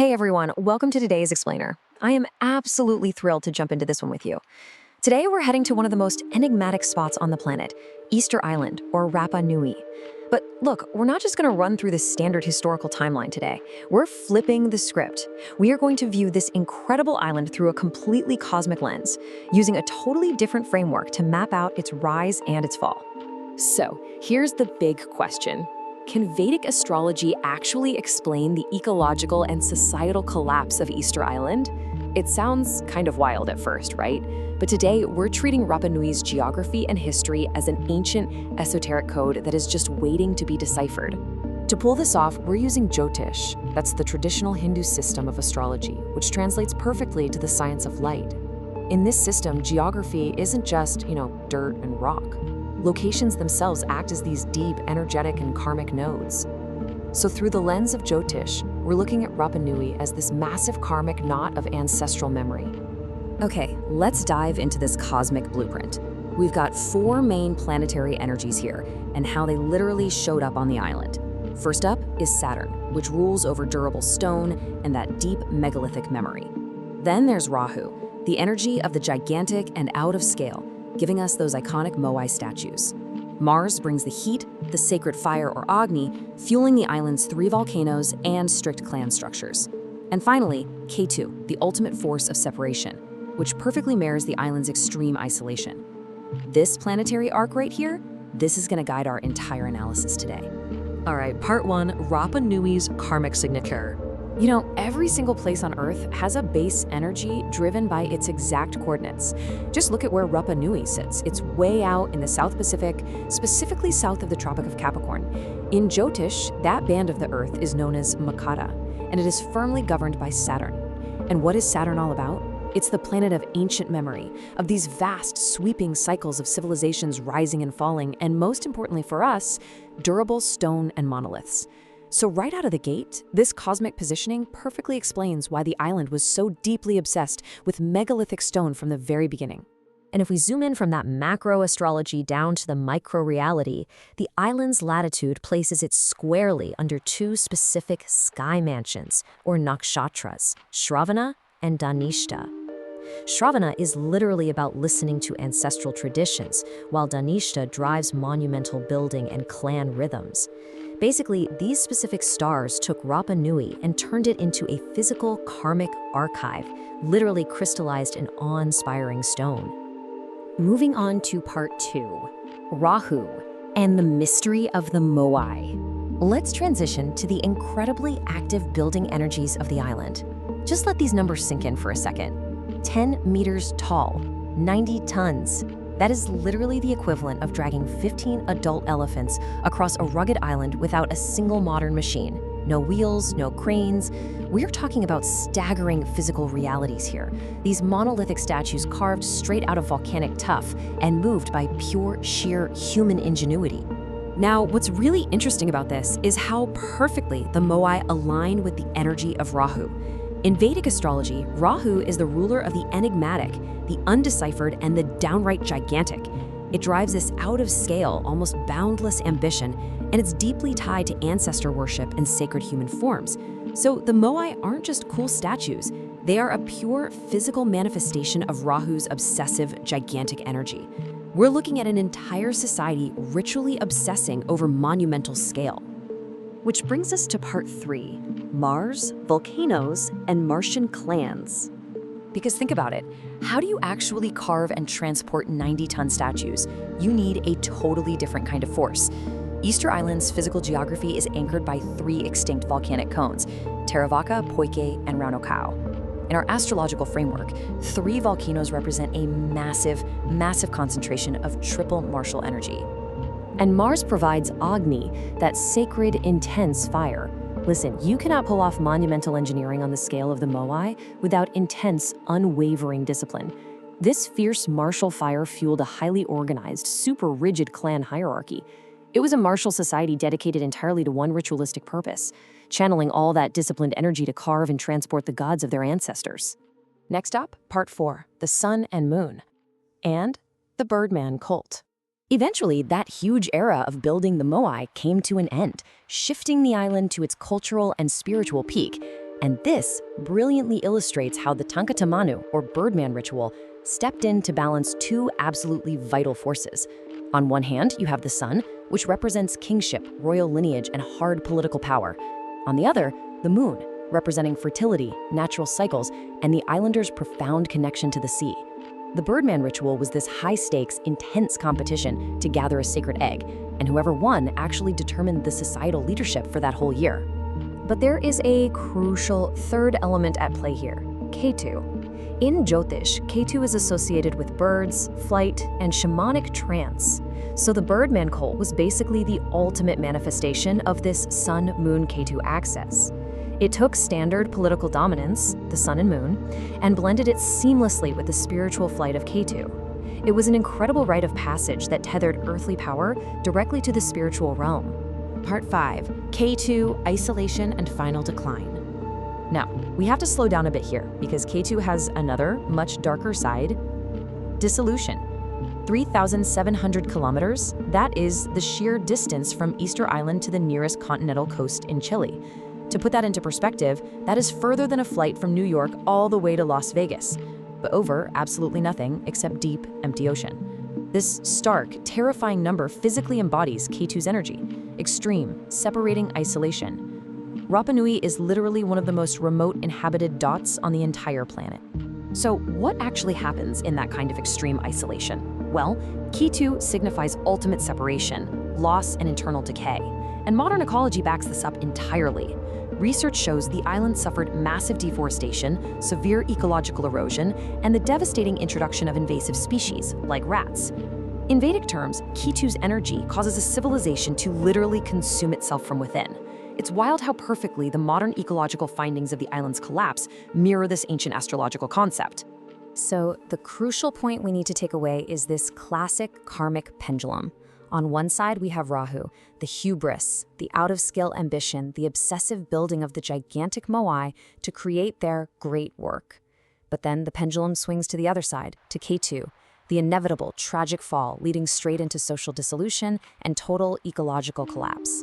Hey everyone, welcome to today's Explainer. I am absolutely thrilled to jump into this one with you. Today we're heading to one of the most enigmatic spots on the planet, Easter Island, or Rapa Nui. But look, we're not just going to run through the standard historical timeline today. We're flipping the script. We are going to view this incredible island through a completely cosmic lens, using a totally different framework to map out its rise and its fall. So, here's the big question. Can Vedic astrology actually explain the ecological and societal collapse of Easter Island? It sounds kind of wild at first, right? But today, we're treating Rapa Nui's geography and history as an ancient, esoteric code that is just waiting to be deciphered. To pull this off, we're using Jyotish. That's the traditional Hindu system of astrology, which translates perfectly to the science of light. In this system, geography isn't just, dirt and rock. Locations themselves act as these deep, energetic, and karmic nodes. So through the lens of Jyotish, we're looking at Rapa Nui as this massive karmic knot of ancestral memory. Okay, let's dive into this cosmic blueprint. We've got four main planetary energies here, and how they literally showed up on the island. First up is Saturn, which rules over durable stone and that deep megalithic memory. Then there's Rahu, the energy of the gigantic and out of scale, giving us those iconic Moai statues. Mars brings the heat, the sacred fire or Agni, fueling the island's 3 volcanoes and strict clan structures. And finally, Ketu, the ultimate force of separation, which perfectly mirrors the island's extreme isolation. This planetary arc right here, this is going to guide our entire analysis today. All right, part 1, Rapa Nui's karmic signature. Every single place on Earth has a base energy driven by its exact coordinates. Just look at where Rapa Nui sits. It's way out in the South Pacific, specifically south of the Tropic of Capricorn. In Jyotish, that band of the Earth is known as Makara, and it is firmly governed by Saturn. And what is Saturn all about? It's the planet of ancient memory, of these vast, sweeping cycles of civilizations rising and falling, and most importantly for us, durable stone and monoliths. So right out of the gate, this cosmic positioning perfectly explains why the island was so deeply obsessed with megalithic stone from the very beginning. And if we zoom in from that macro astrology down to the micro reality, the island's latitude places it squarely under 2 specific sky mansions, or nakshatras, Shravana and Dhanishta. Shravana is literally about listening to ancestral traditions, while Dhanishta drives monumental building and clan rhythms. Basically, these specific stars took Rapa Nui and turned it into a physical karmic archive, literally crystallized in awe-inspiring stone. Moving on to part 2, Rahu and the mystery of the Moai. Let's transition to the incredibly active building energies of the island. Just let these numbers sink in for a second. 10 meters tall, 90 tons. That is literally the equivalent of dragging 15 adult elephants across a rugged island without a single modern machine. No wheels, no cranes. We're talking about staggering physical realities here. These monolithic statues carved straight out of volcanic tuff and moved by pure, sheer human ingenuity. Now, what's really interesting about this is how perfectly the Moai align with the energy of Rahu. In Vedic astrology, Rahu is the ruler of the enigmatic, the undeciphered, and the downright gigantic. It drives this out-of-scale, almost boundless ambition, and it's deeply tied to ancestor worship and sacred human forms. So the Moai aren't just cool statues. They are a pure physical manifestation of Rahu's obsessive, gigantic energy. We're looking at an entire society ritually obsessing over monumental scale. Which brings us to part 3, Mars, volcanoes, and Martian clans. Because think about it, how do you actually carve and transport 90-ton statues? You need a totally different kind of force. Easter Island's physical geography is anchored by 3 extinct volcanic cones, Teravaca, Poike, and Raunokau. In our astrological framework, 3 volcanoes represent a massive, massive concentration of triple martial energy. And Mars provides Agni, that sacred, intense fire. Listen, you cannot pull off monumental engineering on the scale of the Moai without intense, unwavering discipline. This fierce martial fire fueled a highly organized, super rigid clan hierarchy. It was a martial society dedicated entirely to one ritualistic purpose, channeling all that disciplined energy to carve and transport the gods of their ancestors. Next up, part 4, the sun and moon, and the Birdman cult. Eventually, that huge era of building the Moai came to an end, shifting the island to its cultural and spiritual peak. And this brilliantly illustrates how the Tangkata Manu, or Birdman ritual, stepped in to balance two absolutely vital forces. On one hand, you have the sun, which represents kingship, royal lineage, and hard political power. On the other, the moon, representing fertility, natural cycles, and the islanders' profound connection to the sea. The Birdman ritual was this high-stakes, intense competition to gather a sacred egg, and whoever won actually determined the societal leadership for that whole year. But there is a crucial third element at play here: Ketu. In Jyotish, Ketu is associated with birds, flight, and shamanic trance. So the Birdman cult was basically the ultimate manifestation of this Sun-Moon-Ketu axis. It took standard political dominance, the sun and moon, and blended it seamlessly with the spiritual flight of Ketu. It was an incredible rite of passage that tethered earthly power directly to the spiritual realm. Part 5. Ketu, Isolation and Final Decline. Now, we have to slow down a bit here because Ketu has another, much darker side: dissolution. 3,700 kilometers, that is the sheer distance from Easter Island to the nearest continental coast in Chile. To put that into perspective, that is further than a flight from New York all the way to Las Vegas, but over absolutely nothing except deep, empty ocean. This stark, terrifying number physically embodies Ketu's energy: extreme, separating isolation. Rapa Nui is literally one of the most remote inhabited dots on the entire planet. So what actually happens in that kind of extreme isolation? Well, Ketu signifies ultimate separation, loss, and internal decay. And modern ecology backs this up entirely. Research shows the island suffered massive deforestation, severe ecological erosion, and the devastating introduction of invasive species, like rats. In Vedic terms, Ketu's energy causes a civilization to literally consume itself from within. It's wild how perfectly the modern ecological findings of the island's collapse mirror this ancient astrological concept. So, the crucial point we need to take away is this classic karmic pendulum. On one side, we have Rahu, the hubris, the out-of-scale ambition, the obsessive building of the gigantic Moai to create their great work. But then the pendulum swings to the other side, to Ketu, the inevitable, tragic fall leading straight into social dissolution and total ecological collapse.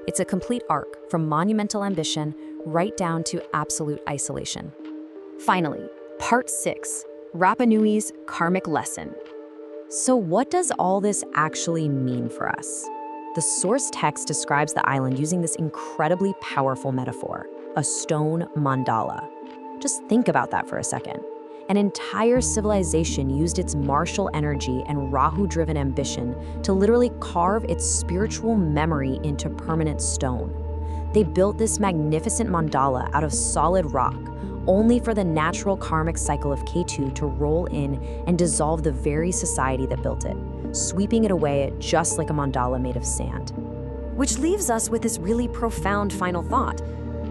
It's a complete arc from monumental ambition right down to absolute isolation. Finally, Part 6, Rapa Nui's karmic lesson. So what does all this actually mean for us? The source text describes the island using this incredibly powerful metaphor: a stone mandala. Just think about that for a second. An entire civilization used its martial energy and Rahu-driven ambition to literally carve its spiritual memory into permanent stone. They built this magnificent mandala out of solid rock, only for the natural karmic cycle of Ketu to roll in and dissolve the very society that built it, sweeping it away just like a mandala made of sand. Which leaves us with this really profound final thought.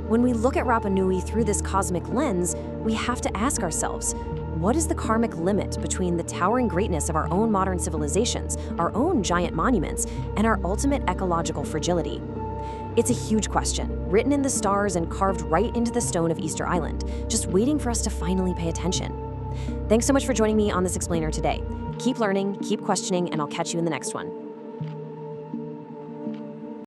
When we look at Rapa Nui through this cosmic lens, we have to ask ourselves, what is the karmic limit between the towering greatness of our own modern civilizations, our own giant monuments, and our ultimate ecological fragility? It's a huge question, written in the stars and carved right into the stone of Easter Island, just waiting for us to finally pay attention. Thanks so much for joining me on this explainer today. Keep learning, keep questioning, and I'll catch you in the next one.